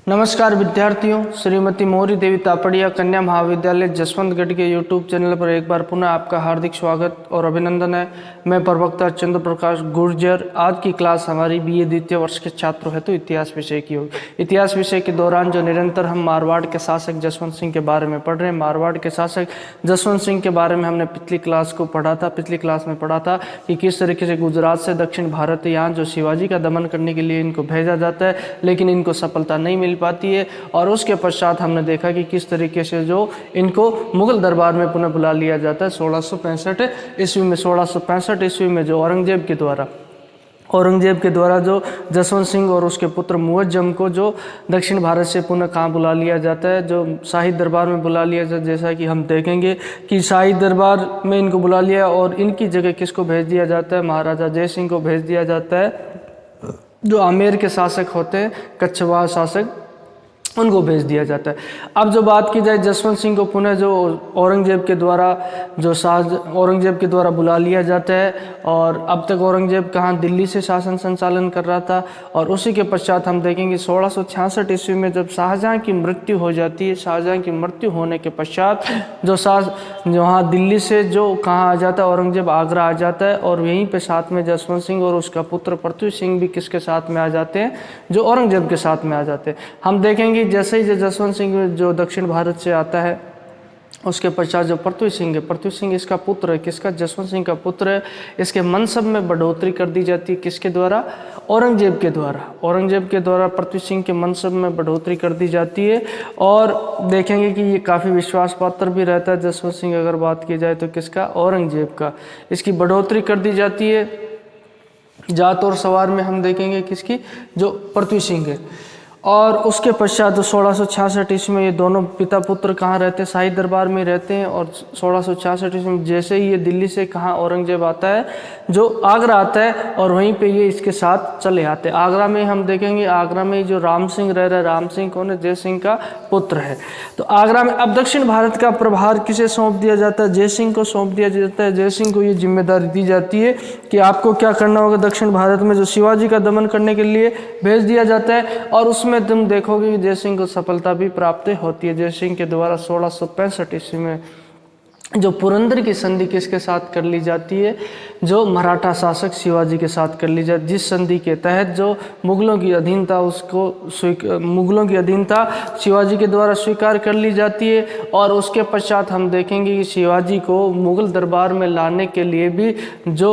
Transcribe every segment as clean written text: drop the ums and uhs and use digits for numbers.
नमस्कार विद्यार्थियों, श्रीमती मोहरी देवी तापड़िया कन्या महाविद्यालय जसवंतगढ़ के यूट्यूब चैनल पर एक बार पुनः आपका हार्दिक स्वागत और अभिनंदन है। मैं प्रवक्ता चंद्र प्रकाश गुर्जर। आज की क्लास हमारी बीए द्वितीय वर्ष के छात्रों हेतु इतिहास विषय की होगी। इतिहास विषय के दौरान जो निरंतर हम मारवाड़ के शासक जसवंत सिंह के बारे में पढ़ रहे हैं। मारवाड़ के शासक जसवंत सिंह के बारे में हमने पिछली क्लास में पढ़ा था कि किस तरीके से गुजरात से दक्षिण भारत यहाँ जो शिवाजी का दमन करने के लिए इनको भेजा जाता है, लेकिन इनको सफलता नहीं मिल पाती है। और उसके पश्चात हमने देखा कि किस तरीके से जो इनको मुगल दरबार में पुनः बुला लिया जाता है 1665 ईस्वी में। 1665 ईस्वी में जो औरंगजेब के द्वारा जो जसवंत सिंह और उसके पुत्र मुअज्जम को जो दक्षिण भारत से पुनः कहाँ बुला लिया जाता है, जो शाही दरबार में बुला लिया जाता है। जैसा कि हम देखेंगे कि शाही दरबार में इनको बुला लिया और इनकी जगह किसको भेज दिया जाता है, महाराजा जय सिंह को भेज दिया जाता है। जो आमेर के शासक होते हैं, कच्छवाह शासक, उनको भेज दिया जाता है। अब जो बात की जाए जसवंत सिंह को पुनः जो औरंगजेब के द्वारा बुला लिया जाता है। और अब तक औरंगजेब कहाँ, दिल्ली से शासन संचालन कर रहा था। और उसी के पश्चात हम देखेंगे 1666 ईस्वी में जब शाहजहां की मृत्यु हो जाती है। शाहजहां की मृत्यु होने के पश्चात जो वहाँ दिल्ली से जो कहाँ आ जाता है, औरंगजेब आगरा आ जाता है। और यहीं पे साथ में जसवंत सिंह और उसका पुत्र पृथ्वी सिंह भी किसके साथ में आ जाते हैं, जो औरंगजेब के साथ में आ जाते हैं। हम देखेंगे जैसे ही जसवंत सिंह जो दक्षिण भारत से आता है, उसके पश्चात जो पृथ्वी सिंह है, पृथ्वी सिंह इसका पुत्र है। किसका? जसवंत सिंह का पुत्र है। इसके मनसब में बढ़ोतरी कर दी जाती है। किसके द्वारा? औरंगजेब के द्वारा। औरंगजेब के द्वारा पृथ्वी सिंह के मनसब में बढ़ोतरी कर दी जाती है। और देखेंगे कि ये काफ़ी विश्वास पात्र भी रहता है जसवंत सिंह। अगर बात की जाए तो किसका? औरंगजेब का। इसकी बढ़ोतरी कर दी जाती है। जात और सवार में हम देखेंगे किसकी? जो पृथ्वी सिंह है। और उसके पश्चात 1666 ईस्वी में ये दोनों पिता पुत्र कहाँ रहते हैं? शाही दरबार में रहते हैं। और 1666 ईस्वी में जैसे ही ये दिल्ली से कहाँ औरंगजेब आता है, जो आगरा आता है, और वहीं पे ये इसके साथ चले आते हैं। आगरा में हम देखेंगे, आगरा में जो राम सिंह रह रहा है, राम सिंह कौन है? जय सिंह का पुत्र है। तो आगरा में अब दक्षिण भारत का प्रभार किसे सौंप दिया जाता है? जय सिंह को सौंप दिया जाता है। जय सिंह को ये जिम्मेदारी दी जाती है कि आपको क्या करना होगा, दक्षिण भारत में जो शिवाजी का दमन करने के लिए भेज दिया जाता है। और उसमें तुम देखोगे कि जय सिंह को सफलता भी प्राप्त होती है। जय सिंह के द्वारा 1665 ईस्वी में जो पुरंदर की संधि किसके साथ कर ली जाती है? जो मराठा शासक शिवाजी के साथ कर ली जाती है। जिस संधि के तहत जो मुगलों की अधीनता शिवाजी के द्वारा स्वीकार कर ली जाती है। और उसके पश्चात हम देखेंगे कि शिवाजी को मुगल दरबार में लाने के लिए भी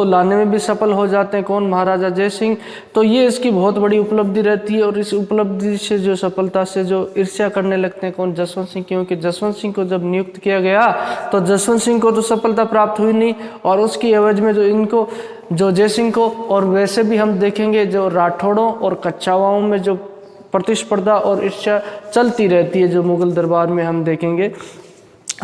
लाने में भी सफल हो जाते हैं। कौन? महाराजा जय सिंह। तो ये इसकी बहुत बड़ी उपलब्धि रहती है। और इस उपलब्धि से जो सफलता से जो ईर्ष्या करने लगते हैं, कौन? जसवंत सिंह। क्योंकि जसवंत सिंह को जब नियुक्त किया गया तो जसवंत सिंह को तो सफलता प्राप्त हुई नहीं, और उसकी एवज में जो जय सिंह को, और वैसे भी हम देखेंगे जो राठौड़ों और कच्छावाओं में जो प्रतिस्पर्धा और ईर्ष्या चलती रहती है, जो मुगल दरबार में हम देखेंगे।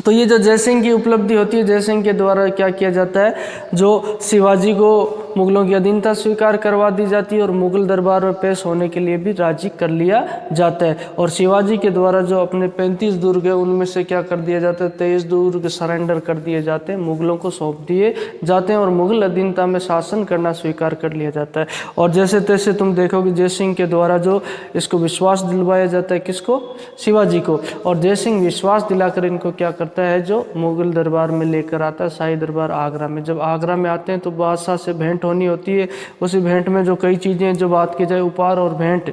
तो ये जो जय सिंह की उपलब्धि होती है, जय सिंह के द्वारा क्या किया जाता है, जो शिवाजी को मुगलों की अधीनता स्वीकार करवा दी जाती है और मुगल दरबार में पेश होने के लिए भी राजी कर लिया जाता है। और शिवाजी के द्वारा जो अपने 35 दुर्ग है, उनमें से क्या कर दिया जाता है? 23 दुर्ग सरेंडर कर दिए जाते हैं, मुगलों को सौंप दिए जाते हैं। और मुगल अधीनता में शासन करना स्वीकार कर लिया जाता है। और जैसे तैसे तुम देखोगे जय सिंह के द्वारा जो इसको विश्वास दिलवाया जाता है, किसको? शिवाजी को। और जय सिंह विश्वास दिलाकर इनको क्या करता है, जो मुगल दरबार में लेकर आता है, शाही दरबार आगरा में। जब आगरा में आते हैं तो बादशाह से भेंट होनी होती है। उसी भेंट में जो कई चीज़ें, जो बात की जाए उपहार और भेंट,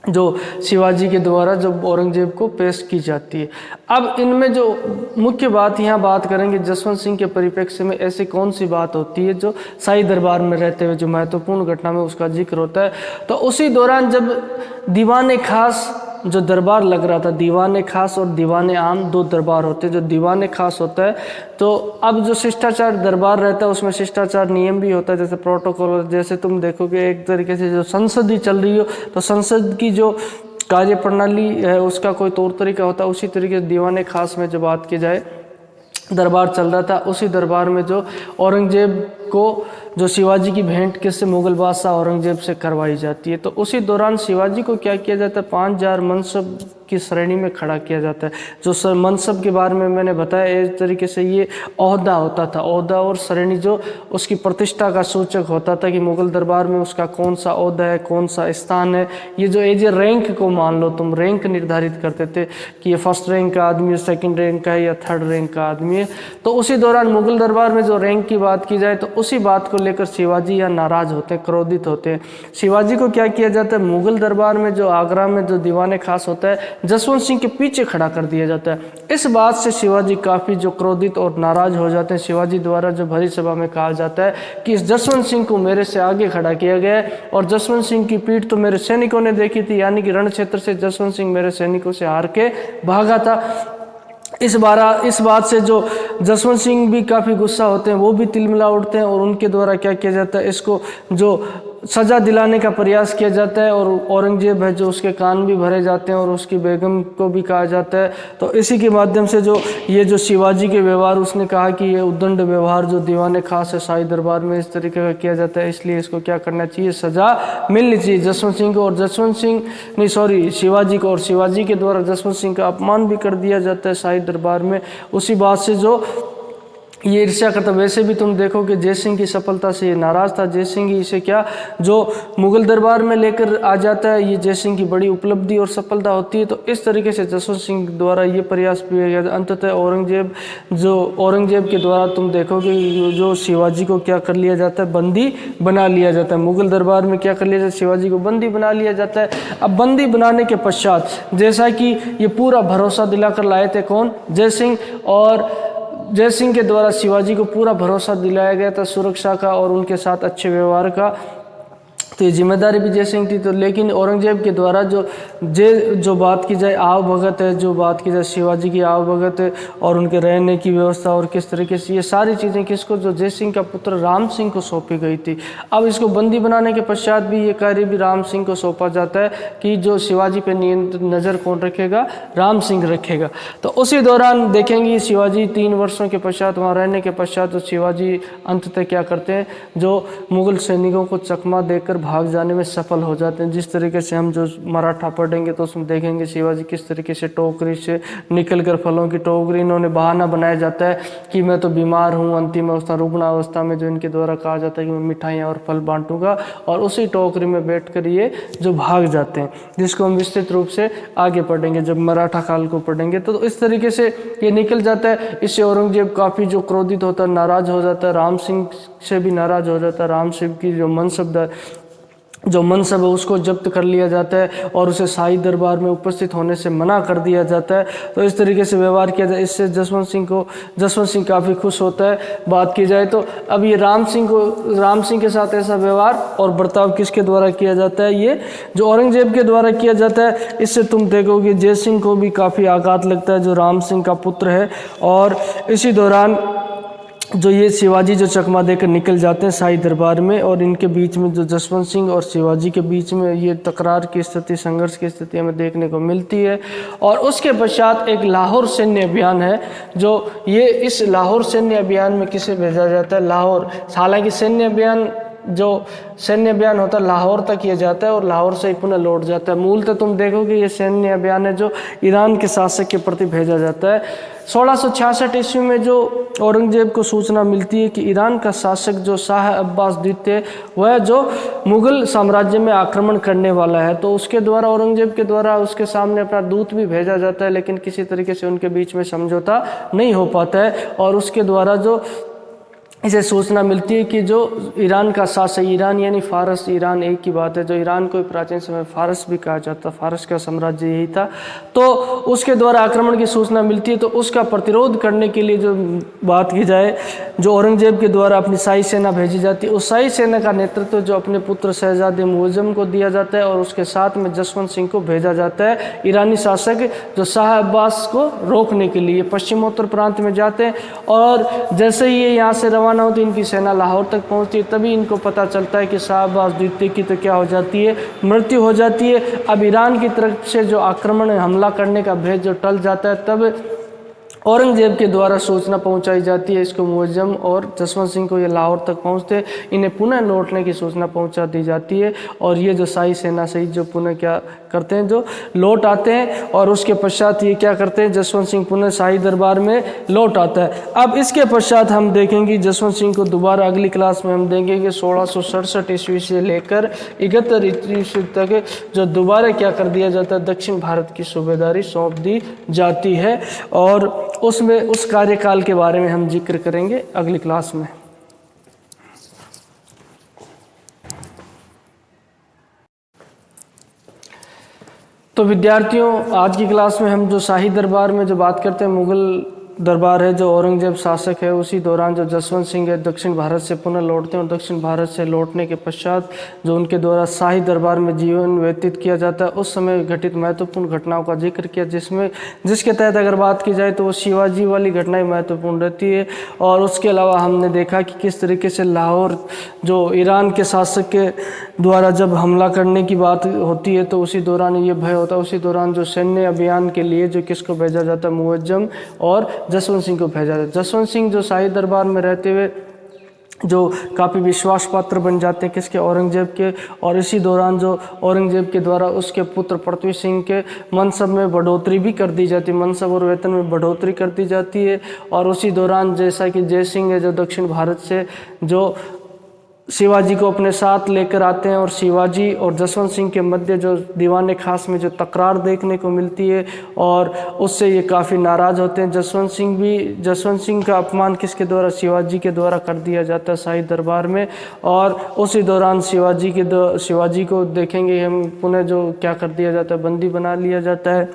जो शिवाजी के द्वारा जब औरंगजेब को पेश की जाती है। अब इनमें जो मुख्य बात यहाँ बात करेंगे, जसवंत सिंह के परिप्रेक्ष्य में ऐसी कौन सी बात होती है जो शाही दरबार में रहते हुए जो महत्वपूर्ण घटना में उसका जिक्र होता है। तो उसी दौरान जब दीवाने खास जो दरबार लग रहा था, दीवाने खास और दीवाने आम दो दरबार होते हैं। जो दीवाने खास होता है, तो अब जो शिष्टाचार दरबार रहता है उसमें शिष्टाचार नियम भी होता है, जैसे प्रोटोकॉल। जैसे तुम देखोगे एक तरीके से जो संसद ही चल रही हो, तो संसद की जो कार्य प्रणाली है उसका कोई तौर तरीका होता है। उसी तरीके से दीवाने खास में जो बात की जाए, दरबार चल रहा था। उसी दरबार में जो औरंगजेब को जो शिवाजी की भेंट किससे? मुगल बादशाह औरंगजेब से करवाई जाती है। तो उसी दौरान शिवाजी को क्या किया जाता है? 5000 मनसब की श्रेणी में खड़ा किया जाता है। जो मनसब के बारे में मैंने बताया, इस तरीके से ये ओहदा होता था। ओहदा और श्रेणी जो उसकी प्रतिष्ठा का सूचक होता था कि मुग़ल दरबार में उसका कौन सा ओहदा है, कौन सा स्थान है। ये जो एज ए रैंक को मान लो, तुम रैंक निर्धारित करते थे कि ये फर्स्ट रैंक का आदमी है, सेकंड रैंक का है या थर्ड रैंक का आदमी है। तो उसी दौरान मुग़ल दरबार में जो रैंक की बात की जाए तो उसी बात को लेकर शिवाजी या नाराज़ होते हैं, क्रोधित होते हैं। शिवाजी को क्या किया जाता है, मुग़ल दरबार में जो आगरा में जो दीवान खास होता है, जसवंत सिंह के पीछे खड़ा कर दिया जाता है। इस बात से शिवाजी काफ़ी जो क्रोधित और नाराज़ हो जाते हैं। शिवाजी द्वारा जो भरी सभा में कहा जाता है कि इस जसवंत सिंह को मेरे से आगे खड़ा किया गया है और जसवंत सिंह की पीठ तो मेरे सैनिकों ने देखी थी, यानी कि रण क्षेत्र से जसवंत सिंह मेरे सैनिकों से हार के भागा था। इस बात से जो जसवंत सिंह भी काफ़ी गुस्सा होते हैं, वो भी तिलमिला उठते हैं और उनके द्वारा क्या किया जाता है, इसको जो सज़ा दिलाने का प्रयास किया जाता है। और औरंगजेब है जो उसके कान भी भरे जाते हैं और उसकी बेगम को भी कहा जाता है। तो इसी के माध्यम से जो शिवाजी के व्यवहार, उसने कहा कि ये उद्दंड व्यवहार जो दीवान खास है शाही दरबार में इस तरीके का किया जाता है, इसलिए इसको क्या करना चाहिए, सज़ा मिलनी चाहिए जसवंत सिंह को। और शिवाजी को, और शिवाजी के द्वारा जसवंत सिंह का अपमान भी कर दिया जाता है शाही दरबार में। उसी बात से जो ये ईर्ष्या करता। वैसे भी तुम देखो कि जय सिंह की सफलता से ये नाराज़ था। जय सिंह इसे क्या जो मुग़ल दरबार में लेकर आ जाता है, ये जय सिंह की बड़ी उपलब्धि और सफलता होती है। तो इस तरीके से जसवंत सिंह द्वारा ये प्रयास किया गया। अंततः औरंगजेब के द्वारा तुम देखोगे जो शिवाजी को क्या कर लिया जाता है, बंदी बना लिया जाता है। मुग़ल दरबार में क्या कर लिया जाता है, शिवाजी को बंदी बना लिया जाता है। अब बंदी बनाने के पश्चात जैसा कि ये पूरा भरोसा दिलाकर लाए थे कौन, जय सिंह, और जय सिंह के द्वारा शिवाजी को पूरा भरोसा दिलाया गया था सुरक्षा का और उनके साथ अच्छे व्यवहार का। तो ये जिम्मेदारी भी जय सिंह थी। तो लेकिन औरंगजेब के द्वारा जो बात की जाए आव भगत है, जो बात की जाए शिवाजी की आव भगत है और उनके रहने की व्यवस्था और किस तरीके से ये सारी चीज़ें किसको, जो जय सिंह का पुत्र राम सिंह को सौंपी गई थी। अब इसको बंदी बनाने के पश्चात भी ये कार्य भी राम सिंह को सौंपा जाता है कि जो शिवाजी पे नज़र कौन रखेगा, राम सिंह रखेगा। तो उसी दौरान देखेंगे शिवाजी 3 वर्षों के पश्चात वहाँ रहने के पश्चात तो शिवाजी अंततः क्या करते हैं, जो मुग़ल सैनिकों को चकमा देकर भाग जाने में सफल हो जाते हैं। जिस तरीके से हम जो मराठा पढ़ेंगे तो उसमें देखेंगे शिवाजी किस तरीके से टोकरी से निकलकर, फलों की टोकरी, इन्होंने बहाना बनाया जाता है कि मैं तो बीमार हूँ, अंतिम अवस्था रुग्ण अवस्था में जो इनके द्वारा कहा जाता है कि मैं मिठाइयाँ और फल बांटूंगा, और उसी टोकरी में बैठकर ये जो भाग जाते हैं, जिसको हम विस्तृत रूप से आगे पढ़ेंगे जब मराठा काल को पढ़ेंगे। तो इस तरीके से ये निकल जाता है। इससे औरंगजेब काफ़ी जो क्रोधित होता है, नाराज़ हो जाता है, राम सिंह से भी नाराज़ हो जाता है। राम सिंह की जो मनसब है उसको जब्त कर लिया जाता है और उसे शाही दरबार में उपस्थित होने से मना कर दिया जाता है। तो इस तरीके से व्यवहार किया जाए। इससे जसवंत सिंह काफ़ी खुश होता है। बात की जाए तो अब ये राम सिंह के साथ ऐसा व्यवहार और बर्ताव किसके द्वारा किया जाता है, ये जो औरंगजेब के द्वारा किया जाता है। इससे तुम देखोगे जय सिंह को भी काफ़ी आघात लगता है, जो राम सिंह का पुत्र है। और इसी दौरान जो ये शिवाजी जो चकमा देकर निकल जाते हैं शाही दरबार में, और इनके बीच में जो जसवंत सिंह और शिवाजी के बीच में ये तकरार की स्थिति, संघर्ष की स्थिति हमें देखने को मिलती है। और उसके पश्चात एक लाहौर सैन्य अभियान है, जो ये इस लाहौर सैन्य अभियान में किसे भेजा जाता है, लाहौर। हालांकि सैन्य अभियान होता है लाहौर तक ये जाता है और लाहौर से ही पुनः लौट जाता है। मूलतः तुम देखोगे ये सैन्य अभियान है जो ईरान के शासक के प्रति भेजा जाता है। 1666 ईस्वी में जो औरंगजेब को सूचना मिलती है कि ईरान का शासक जो शाह अब्बास द्वितीय वह जो मुग़ल साम्राज्य में आक्रमण करने वाला है, तो उसके द्वारा औरंगजेब के द्वारा उसके सामने अपना दूत भी भेजा जाता है, लेकिन किसी तरीके से उनके बीच में समझौता नहीं हो पाता है। और उसके द्वारा जो इसे सूचना मिलती है कि जो ईरान का शासक, ईरान यानी फारस, ईरान एक ही बात है, जो ईरान को प्राचीन समय फारस भी कहा जाता, फारस का साम्राज्य यही था, तो उसके द्वारा आक्रमण की सूचना मिलती है। तो उसका प्रतिरोध करने के लिए जो बात की जाए, जो औरंगजेब के द्वारा अपनी शाही सेना भेजी जाती है, उस शाही सेना का नेतृत्व जो अपने पुत्र शहजादे मुअज़्ज़म को दिया जाता है और उसके साथ में जसवंत सिंह को भेजा जाता है। ईरानी शासक जो शाह अब्बास को रोकने के लिए पश्चिमोत्तर प्रांत में जाते हैं, और जैसे ही ये यहाँ से रवाना होती इनकी सेना लाहौर तक पहुँचती है, तभी इनको पता चलता है कि शाह अब्बास द्वितीय की तो क्या हो जाती है, मृत्यु हो जाती है। अब ईरान की तरफ से जो आक्रमण हमला करने का भेद जो टल जाता है, तब औरंगजेब के द्वारा सूचना पहुंचाई जाती है। इसको मुअज्जम और जसवंत सिंह को ये लाहौर तक पहुंचते, इन्हें पुनः लौटने की सूचना पहुंचा दी जाती है। और ये जो शाही सेना शहीद जो पुनः क्या करते हैं, जो लौट आते हैं और उसके पश्चात ये क्या करते हैं, जसवंत सिंह पुनः शाही दरबार में लौट आता है। अब इसके पश्चात हम देखेंगे जसवंत सिंह को दोबारा अगली क्लास में हम देखेंगे कि 1667 ईस्वी से लेकर 71 ईस्वी तक जो दोबारा क्या कर दिया जाता है, दक्षिण भारत की सूबेदारी सौंप दी जाती है। और उसमें उस कार्यकाल के बारे में हम जिक्र करेंगे अगली क्लास में। तो विद्यार्थियों, आज की क्लास में हम जो शाही दरबार में जो बात करते हैं, मुगल दरबार है, जो औरंगजेब शासक है, उसी दौरान जो जसवंत सिंह है दक्षिण भारत से पुनः लौटते हैं और दक्षिण भारत से लौटने के पश्चात जो उनके द्वारा शाही दरबार में जीवन व्यतीत किया जाता है, उस समय घटित महत्वपूर्ण घटनाओं का जिक्र किया, जिसके तहत अगर बात की जाए तो वो शिवाजी वाली घटनाएं महत्वपूर्ण रहती है। और उसके अलावा हमने देखा कि किस तरीके से लाहौर जो ईरान के शासक के द्वारा जब हमला करने की बात होती है तो उसी दौरान ये भय होता है। उसी दौरान जो सैन्य अभियान के लिए जो किसको भेजा जाता है, मुअज्जम और जसवंत सिंह को भेजा जाता है। जसवंत सिंह जो शाही दरबार में रहते हुए जो काफ़ी विश्वास पात्र बन जाते हैं किसके, औरंगजेब के। और इसी दौरान जो औरंगजेब के द्वारा उसके पुत्र पृथ्वी सिंह के मनसब में बढ़ोतरी भी कर दी जाती है, मनसब और वेतन में बढ़ोतरी कर दी जाती है। और उसी दौरान जैसा कि जय सिंह है जो दक्षिण भारत से जो शिवाजी को अपने साथ लेकर आते हैं और शिवाजी और जसवंत सिंह के मध्य जो दीवाने खास में जो तकरार देखने को मिलती है और उससे ये काफ़ी नाराज़ होते हैं। जसवंत सिंह का अपमान किसके द्वारा, शिवाजी के द्वारा कर दिया जाता है शाही दरबार में। और उसी दौरान शिवाजी को देखेंगे हम पुनः जो क्या कर दिया जाता है, बंदी बना लिया जाता है।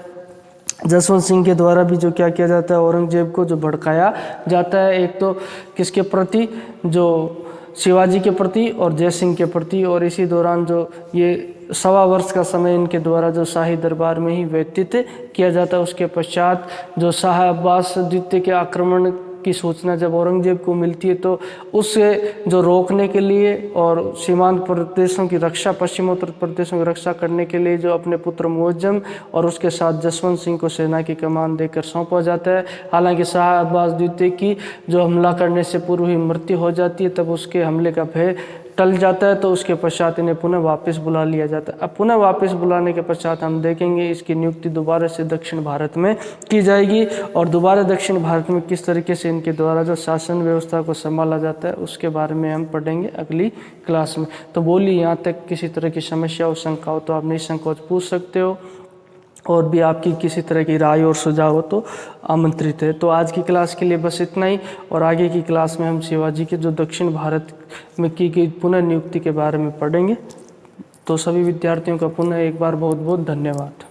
जसवंत सिंह के द्वारा भी जो क्या किया जाता है, औरंगजेब को जो भड़काया जाता है, एक तो किसके प्रति, जो शिवाजी के प्रति और जय सिंह के प्रति। और इसी दौरान जो ये 1.25 वर्ष का समय इनके द्वारा जो शाही दरबार में ही व्यतीत किया जाता है। उसके पश्चात जो शाह अब्बास द्वितीय के आक्रमण की सूचना जब औरंगजेब को मिलती है तो उससे जो रोकने के लिए और सीमांत प्रदेशों की रक्षा, पश्चिमोत्तर प्रदेशों की रक्षा करने के लिए जो अपने पुत्र मुअज्जम और उसके साथ जसवंत सिंह को सेना की कमान देकर सौंपा जाता है। हालांकि शाह अब्बास द्वितीय की जो हमला करने से पूर्व ही मृत्यु हो जाती है, तब उसके हमले का भय टल जाता है, तो उसके पश्चात इन्हें पुनः वापस बुला लिया जाता है। अब पुनः वापस बुलाने के पश्चात हम देखेंगे इसकी नियुक्ति दोबारा से दक्षिण भारत में की जाएगी और दोबारा दक्षिण भारत में किस तरीके से इनके द्वारा जो शासन व्यवस्था को संभाला जाता है उसके बारे में हम पढ़ेंगे अगली क्लास में। तो बोलिए, यहाँ तक किसी तरह की समस्या हो, शंका हो तो आप निसंकोच पूछ सकते हो, और भी आपकी किसी तरह की राय और सुझाव हो तो आमंत्रित है। तो आज की क्लास के लिए बस इतना ही, और आगे की क्लास में हम शिवाजी के जो दक्षिण भारत में की गई पुनः नियुक्ति के बारे में पढ़ेंगे। तो सभी विद्यार्थियों का पुनः एक बार बहुत बहुत धन्यवाद।